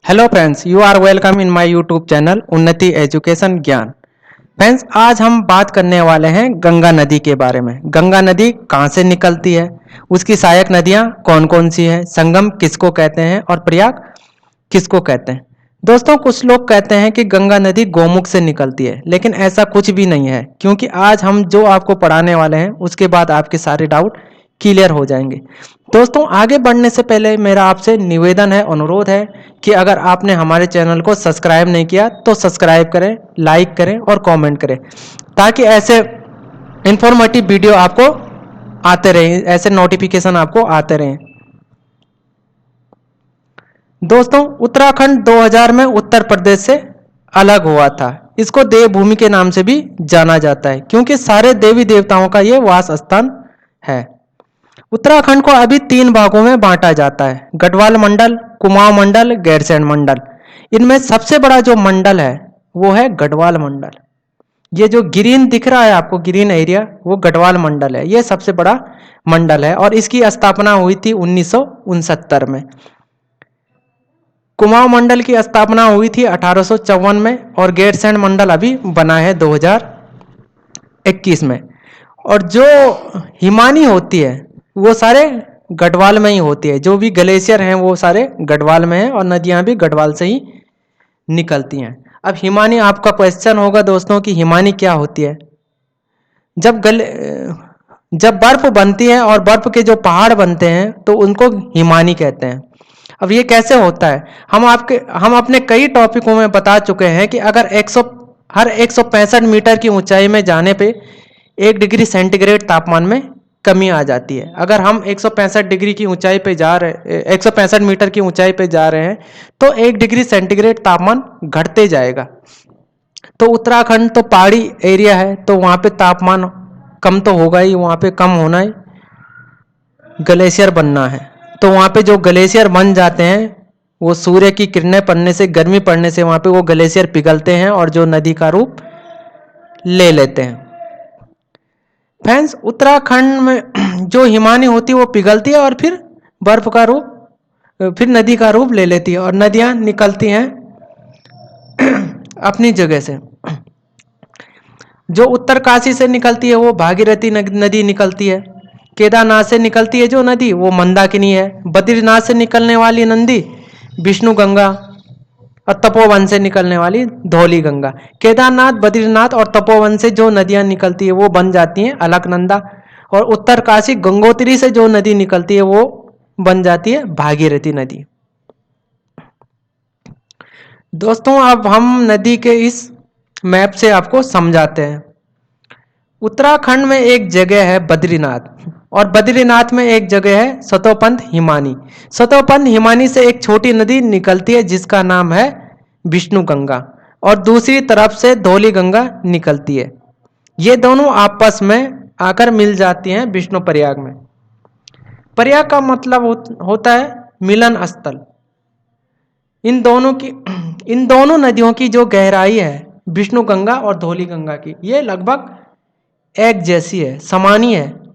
Hello friends, you are welcome in my YouTube channel Unnati education Gyan. Friends, आज हम बात करने वाले हैं गंगा नदी के बारे में। गंगा नदी कहाँ से निकलती है, उसकी सहायक नदियाँ कौन कौन सी हैं, संगम किसको कहते हैं और प्रयाग किसको कहते हैं। दोस्तों, कुछ लोग कहते हैं कि गंगा नदी गौमुख से निकलती है, लेकिन ऐसा कुछ भी नहीं है, क्योंकि आज हम जो आपको पढ़ाने वाले हैं उसके बाद आपके सारे डाउट क्लियर हो जाएंगे। दोस्तों, आगे बढ़ने से पहले मेरा आपसे निवेदन है, अनुरोध है कि अगर आपने हमारे चैनल को सब्सक्राइब नहीं किया तो सब्सक्राइब करें, लाइक करें और कमेंट करें, ताकि ऐसे इंफॉर्मेटिव वीडियो आपको आते रहें, ऐसे नोटिफिकेशन आपको आते रहें। दोस्तों, उत्तराखंड 2000 में उत्तर प्रदेश से अलग हुआ था। इसको देवभूमि के नाम से भी जाना जाता है, क्योंकि सारे देवी देवताओं का ये वास स्थान है। उत्तराखंड को अभी 3 भागों में बांटा जाता है: गढ़वाल मंडल, कुमाऊं मंडल, गैरसैंण मंडल। इनमें सबसे बड़ा जो मंडल है वो है गढ़वाल मंडल। ये जो ग्रीन दिख रहा है आपको, ग्रीन एरिया, वो गढ़वाल मंडल है। ये सबसे बड़ा मंडल है और इसकी स्थापना हुई थी 1969 में। कुमाऊं मंडल की स्थापना हुई थी 1854 में और गैरसैंण मंडल अभी बना है 2021 में। और जो हिमानी होती है वो सारे गढ़वाल में ही होती है। जो भी ग्लेशियर हैं वो सारे गढ़वाल में हैं और नदियां भी गढ़वाल से ही निकलती हैं। अब हिमानी, आपका क्वेश्चन होगा दोस्तों कि हिमानी क्या होती है। जब जब बर्फ बनती है और बर्फ के जो पहाड़ बनते हैं तो उनको हिमानी कहते हैं। अब ये कैसे होता है, हम अपने कई टॉपिकों में बता चुके हैं कि अगर हर 165 मीटर की ऊंचाई में जाने पे 1 डिग्री सेंटीग्रेड तापमान में कमी आ जाती है। अगर हम 165 डिग्री की ऊंचाई पे जा रहे 165 मीटर की ऊंचाई पे जा रहे हैं तो 1 डिग्री सेंटीग्रेड तापमान घटते जाएगा। तो उत्तराखंड तो पहाड़ी एरिया है, तो वहाँ पे तापमान कम तो होगा ही, वहाँ पे कम होना ही ग्लेशियर बनना है। तो वहाँ पे जो ग्लेशियर बन जाते हैं वो सूर्य की किरणें पड़ने से, गर्मी पड़ने से वहाँ पे वो ग्लेशियर पिघलते हैं और जो नदी का रूप ले लेते हैं। फ्रेंड्स, उत्तराखंड में जो हिमानी होती है वो पिघलती है और फिर बर्फ का रूप, फिर नदी का रूप ले लेती है और नदियाँ निकलती हैं अपनी जगह से। जो उत्तरकाशी से निकलती है वो भागीरथी नदी निकलती है। केदारनाथ से निकलती है जो नदी वो मंदाकिनी है। बद्रीनाथ से निकलने वाली नदी विष्णु गंगा और तपोवन से निकलने वाली धौली गंगा। केदारनाथ, बद्रीनाथ और तपोवन से जो नदियां निकलती है वो बन जाती हैं अलकनंदा। और उत्तरकाशी गंगोत्री से जो नदी निकलती है वो बन जाती है भागीरथी नदी। दोस्तों, अब हम नदी के इस मैप से आपको समझाते हैं। उत्तराखंड में एक जगह है बद्रीनाथ और बद्रीनाथ में एक जगह है सतोपंथ हिमानी। सतोपंथ हिमानी से एक छोटी नदी निकलती है जिसका नाम है विष्णु गंगा और दूसरी तरफ से धौली गंगा निकलती है। ये दोनों आपस में आकर मिल जाती हैं विष्णु प्रयाग में। प्रयाग का मतलब होता है मिलन स्थल। इन दोनों नदियों की जो गहराई है विष्णु गंगा और धौली गंगा की, ये लगभग एक जैसी है, समानी है।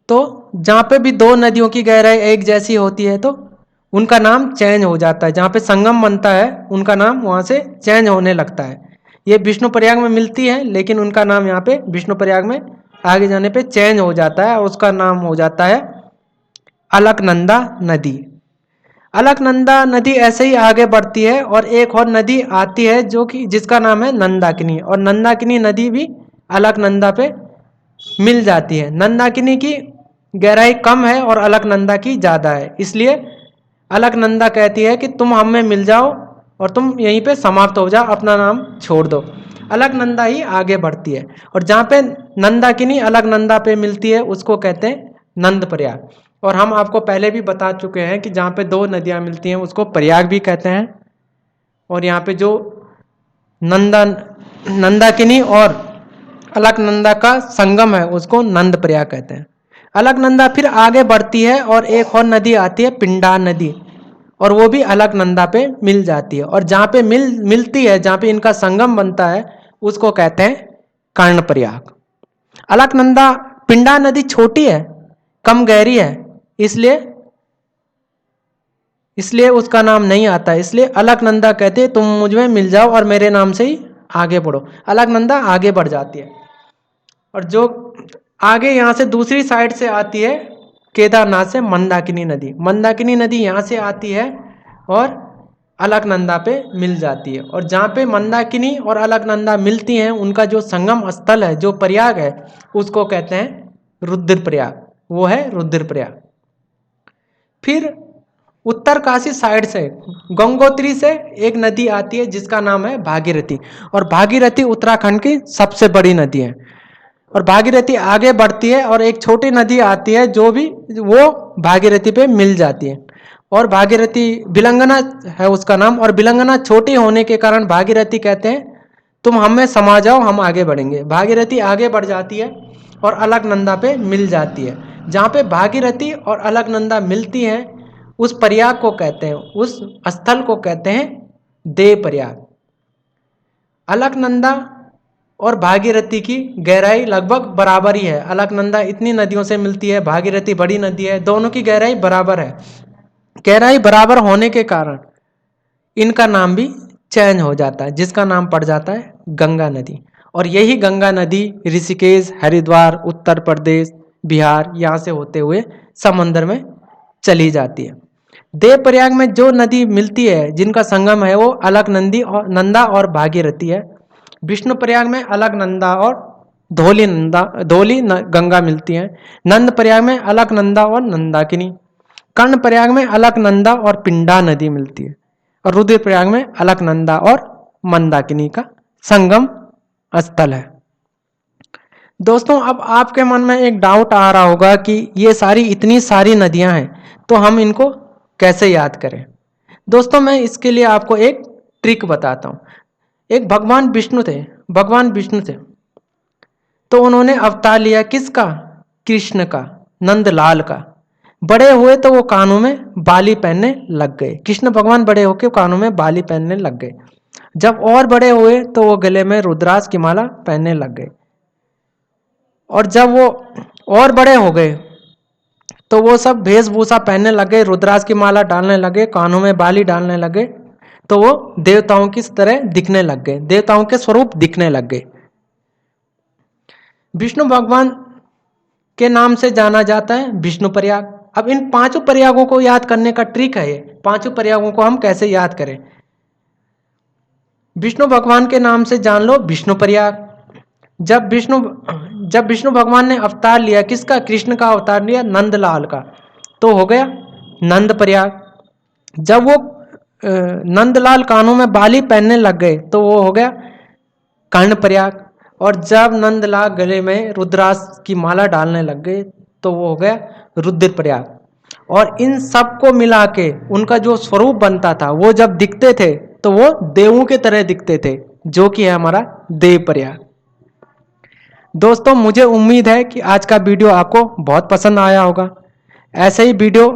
तो जहाँ पे भी दो नदियों की गहराई एक जैसी होती है तो उनका नाम चेंज हो जाता है। जहाँ पे संगम बनता है उनका नाम वहाँ से चेंज होने लगता है। ये विष्णु प्रयाग में मिलती है लेकिन उनका नाम यहाँ पे विष्णु प्रयाग में आगे जाने पे चेंज हो जाता है और उसका नाम हो जाता है अलकनंदा नदी। अलकनंदा नदी ऐसे ही आगे बढ़ती है और एक और नदी आती है जो कि जिसका नाम है नंदाकिनी, और नंदाकिनी नदी भी अलकनंदा पे मिल जाती है। नंदाकिनी की गहराई कम है और अलकनंदा की ज़्यादा है, इसलिए अलकनंदा कहती है कि तुम हम में मिल जाओ और तुम यहीं पे समाप्त हो जाओ, अपना नाम छोड़ दो। अलकनंदा ही आगे बढ़ती है और जहाँ पे नंदाकिनी अलकनंदा पे मिलती है उसको कहते हैं नंद प्रयाग। और हम आपको पहले भी बता चुके हैं कि जहाँ पे दो नदियाँ मिलती हैं उसको प्रयाग भी कहते हैं। और यहाँ पे जो नंदाकिनी और अलकनंदा का संगम है उसको नंद प्रयाग कहते हैं। अलकनंदा फिर आगे बढ़ती है और एक और नदी आती है पिंडा नदी, और वो भी अलकनंदा पे मिल जाती है। और जहाँ पे मिलती है, जहाँ पे इनका संगम बनता है उसको कहते हैं कर्णप्रयाग। अलकनंदा, पिंडा नदी छोटी है, कम गहरी है, इसलिए इसलिए उसका नाम नहीं आता, इसलिए अलकनंदा कहते तुम मुझ में मिल जाओ और मेरे नाम से ही आगे बढ़ो। अलकनंदा आगे बढ़ जाती है। और जो आगे यहाँ से दूसरी साइड से आती है केदारनाथ से मंदाकिनी नदी। मंदाकिनी नदी यहाँ से आती है और अलकनंदा पे मिल जाती है। और जहाँ पे मंदाकिनी और अलकनंदा मिलती हैं उनका जो संगम स्थल है, जो प्रयाग है, उसको कहते हैं रुद्रप्रयाग। वो है रुद्रप्रयाग। फिर उत्तर काशी साइड से गंगोत्री से एक नदी आती है जिसका नाम है भागीरथी। और भागीरथी उत्तराखंड की सबसे बड़ी नदी है। और भागीरथी आगे बढ़ती है और एक छोटी नदी आती है जो भी वो भागीरथी पे मिल जाती है। और भागीरथी बिलंगना है उसका नाम। और बिलंगना छोटी होने के कारण भागीरथी कहते हैं तुम हमें समा जाओ, हम आगे बढ़ेंगे। भागीरथी आगे बढ़ जाती है और अलकनंदा पे मिल जाती है। जहाँ पे भागीरथी और अलकनंदा मिलती हैं उस प्रयाग को कहते हैं, उस स्थल को कहते हैं देव प्रयाग। अलकनंदा और भागीरथी की गहराई लगभग बराबर ही है। अलकनंदा इतनी नदियों से मिलती है, भागीरथी बड़ी नदी है, दोनों की गहराई बराबर है। गहराई बराबर होने के कारण इनका नाम भी चेंज हो जाता है, जिसका नाम पड़ जाता है गंगा नदी। और यही गंगा नदी ऋषिकेश, हरिद्वार, उत्तर प्रदेश, बिहार यहाँ से होते हुए समंदर में चली जाती है। देवप्रयाग में जो नदी मिलती है जिनका संगम है वो अलकनंदा और भागीरथी है। विष्णु प्रयाग में अलकनंदा और धौली गंगा मिलती हैं। नंद प्रयाग में अलकनंदा और नंदाकिनी। कर्ण प्रयाग में अलकनंदा और पिंडा नदी मिलती है। और रुद्रप्रयाग में अलकनंदा और मंदाकिनी का संगम स्थल है। दोस्तों, अब आपके मन में एक डाउट आ रहा होगा कि ये इतनी सारी नदियां हैं तो हम इनको कैसे याद करें। दोस्तों, मैं इसके लिए आपको एक ट्रिक बताता हूँ। एक भगवान विष्णु थे, तो उन्होंने अवतार लिया किसका? कृष्ण का, नंदलाल का। बड़े हुए तो वो कानों में बाली पहनने लग गए। कृष्ण भगवान बड़े होकर कानों में बाली पहनने लग गए। जब और बड़े हुए तो वो गले में रुद्राक्ष की माला पहनने लग गए। और जब वो और बड़े हो गए तो वो सब वेशभूषा पहनने लगे, रुद्राक्ष की माला डालने लगे, कानों में बाली डालने लगे, तो वो देवताओं की तरह दिखने लग गए, देवताओं के स्वरूप दिखने लग गए। विष्णु भगवान के नाम से जाना जाता है विष्णु प्रयाग। अब इन पांचों प्रयागों को याद करने का ट्रिक है। ये पांचों प्रयागों को हम कैसे याद करें? विष्णु भगवान के नाम से जान लो विष्णु प्रयाग। जब विष्णु भगवान ने अवतार लिया किसका? कृष्ण का अवतार लिया, नंदलाल का, तो हो गया नंद प्रयाग। जब वो नंदलाल कानों में बाली पहनने लग गए तो वो हो गया कर्ण प्रयाग। और जब नंदलाल गले में रुद्राक्ष की माला डालने लग गए तो वो हो गया रुद्र प्रयाग। और इन सब को मिला के उनका जो स्वरूप बनता था, वो जब दिखते थे तो वो देवों के तरह दिखते थे, जो कि है हमारा देव प्रयाग। दोस्तों, मुझे उम्मीद है कि आज का वीडियो आपको बहुत पसंद आया होगा। ऐसे ही वीडियो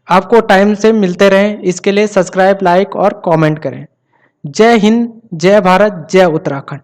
आपको टाइम से मिलते रहें, इसके लिए सब्सक्राइब, लाइक और कमेंट करें। जय हिंद, जय भारत, जय उत्तराखंड।